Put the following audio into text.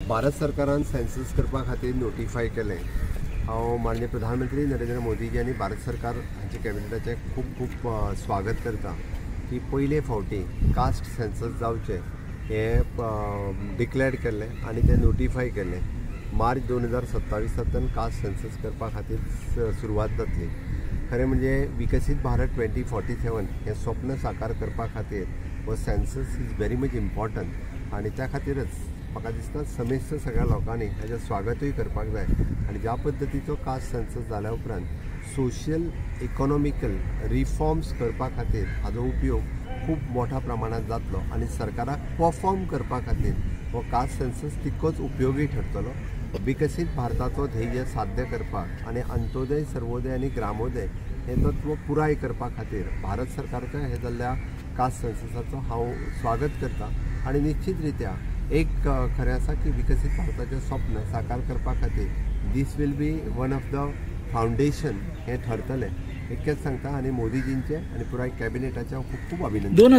भारत सरकारान सेन्सस करपा खातीर नोटिफाय केलें। हांव माननीय प्रधानमंत्री नरेंद्र मोदीजी आनी भारत सरकार हांचे कॅबिनेटाचें खूब खूब स्वागत करता की पयले फावटी कास्ट सेन्सस जावचें हें डिक्लेअर केल्लें आनी तें नोटिफाय केल्लें। मार्च 2027 कास्ट सेन्सस करपा खातीर सुरवात जातली। खरें म्हणजे विकसीत भारत 2047 हें स्वप्न साकार करपा खातीर हो census is very much important आनी त्या खातीरच म्हाका दिसता समेस्त सगळ्या लोकांनी हेजें स्वागतूय करपाक जाय। आनी ज्या पद्दतीचो कास्ट सेन्सस जाल्या उपरांत सोशियल इकॉनॉमिकल रिफॉर्म्स करपा खातीर हाजो उपयोग खूब मोठ्या प्रमाणात जातलो आनी सरकाराक परफॉर्म करपा खातीर हो कास्ट सेन्सस तितकोच उपयोगी ठरतलो। विकसीत भारताचो ध्येय साध्य करपाक आनी अंत्योदय सर्वोदय आनी ग्रामोदय हे तत्व पुराय करपा खातीर भारत सरकारच्या हे जाल्ल्या कास्ट सेन्ससाचो हांव स्वागत करता। आनी निश्चित रित्या एक खरें आसा की विकसीत भारताचें स्वप्न साकार करपा खातीर this will be one of the foundation हें ठरतलें। इतकेंच सांगता आनी मोदीजींचे आनी पुराय कॅबिनेटाचे हांव खूब खूब अभिनंदन